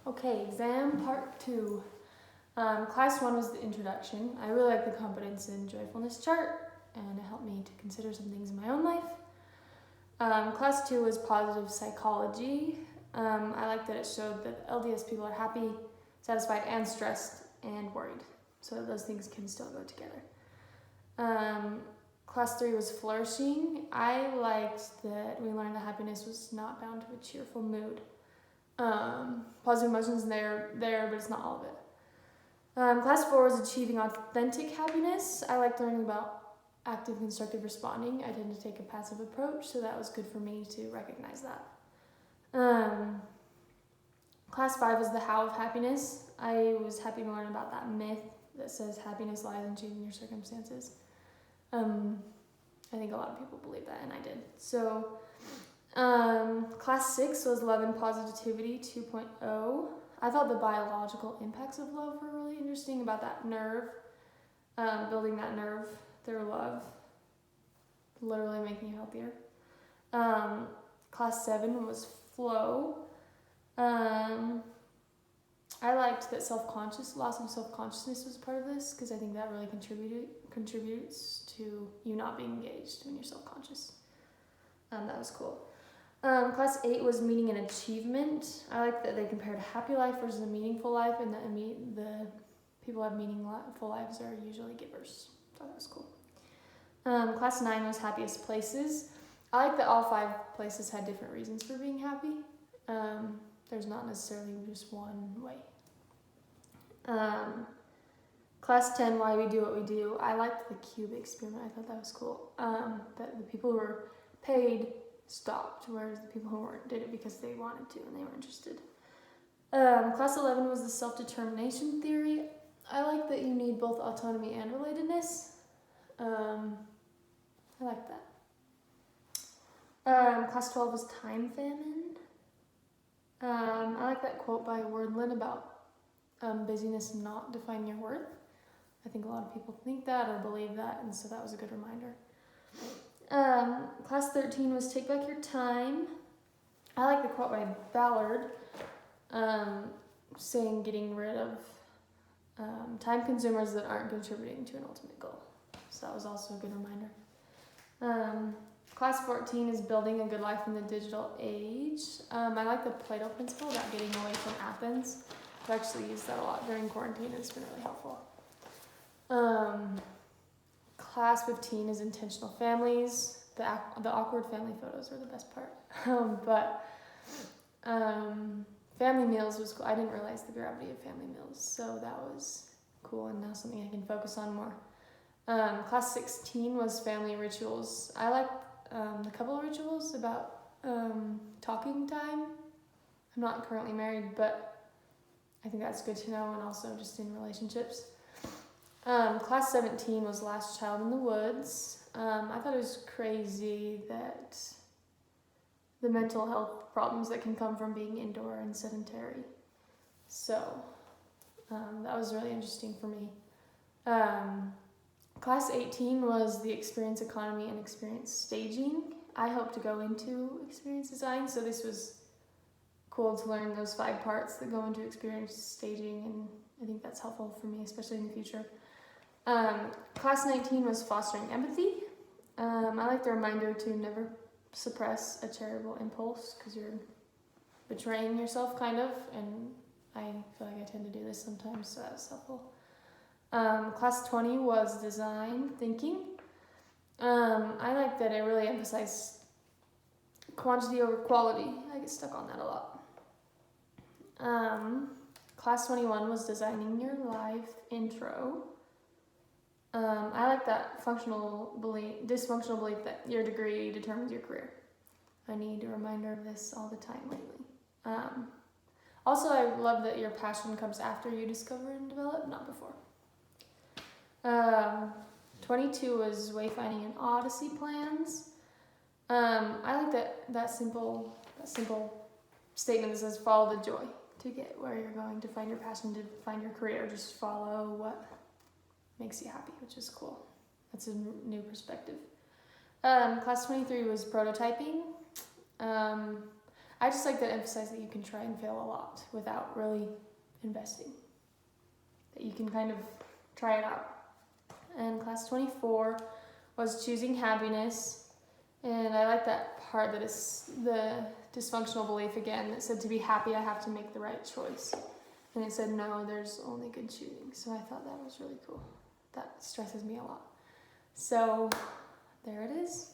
Okay, exam part 2. Class 1 was the introduction. I really liked the competence and joyfulness chart, and it helped me to consider some things in my own life. Class 2 was positive psychology. I liked that it showed that LDS people are happy, satisfied, and stressed, and worried. So those things can still go together. Class 3 was flourishing. I liked that we learned that happiness was not bound to a cheerful mood. Positive emotions there, but it's not all of it. Class 4 was achieving authentic happiness. I liked learning about active constructive responding. I tend to take a passive approach, so that was good for me to recognize that. Class 5 was the how of happiness. I was happy to learn about that myth that says happiness lies in changing your circumstances. I think a lot of people believe that, and I did. So, Class 6 was Love and Positivity 2.0. I thought the biological impacts of love were really interesting about that nerve, building that nerve through love, literally making you healthier. Class 7 was Flow. I liked that loss of self-consciousness was part of this, because I think that really contributes to you not being engaged when you're self-conscious. That was cool. Class 8 was meaning and achievement. I like that they compared a happy life versus a meaningful life, and that the people who have meaningful lives are usually givers. I thought that was cool. Class 9 was happiest places. I like that all 5 places had different reasons for being happy. There's not necessarily just one way. Class 10, why we do what we do. I liked the cube experiment. I thought that was cool. That the people who were paid stopped, whereas the people who weren't did it because they wanted to and they were interested. Class 11 was the self-determination theory. I like that you need both autonomy and relatedness. I like that. Class 12 was time famine. I like that quote by Wordlin about busyness not defining your worth. I think a lot of people think that or believe that, and so that was a good reminder. Class 13 was Take Back Your Time. I like the quote by Ballard saying getting rid of time consumers that aren't contributing to an ultimate goal. So that was also a good reminder. Class 14 is Building a Good Life in the Digital Age. I like the Plato principle about getting away from Athens. I've actually used that a lot during quarantine, and it's been really helpful. Class 15 is Intentional Families. The awkward family photos were the best part. Family meals was cool. I didn't realize the gravity of family meals, so that was cool, and now something I can focus on more. Class 16 was Family Rituals. I like the couple rituals about talking time. I'm not currently married, but I think that's good to know, and also just in relationships. Class 17 was Last Child in the Woods. I thought it was crazy that the mental health problems that can come from being indoor and sedentary. So that was really interesting for me. Class 18 was the Experience Economy and Experience Staging. I hope to go into experience design, so this was cool to learn those 5 parts that go into experience staging, and I think that's helpful for me, especially in the future. Class 19 was Fostering Empathy. I like the reminder to never suppress a charitable impulse, because you're betraying yourself, kind of, and I feel like I tend to do this sometimes, so that was helpful. Class 20 was Design Thinking. I like that it really emphasized quantity over quality. I get stuck on that a lot. Class 21 was Designing Your Life Intro. I like that dysfunctional belief that your degree determines your career. I need a reminder of this all the time lately. Also, I love that your passion comes after you discover and develop, not before. 22 was Wayfinding and Odyssey Plans. I like that simple statement that says follow the joy to get where you're going, to find your passion, to find your career. Just follow what makes you happy, which is cool. That's a new perspective. Class 23 was Prototyping. I just like to emphasize that you can try and fail a lot without really investing. That you can kind of try it out. And class 24 was choosing happiness. And I like that part that is the dysfunctional belief again that said to be happy I have to make the right choice. And it said no, there's only good choosing. So I thought that was really cool. That stresses me a lot. So there it is.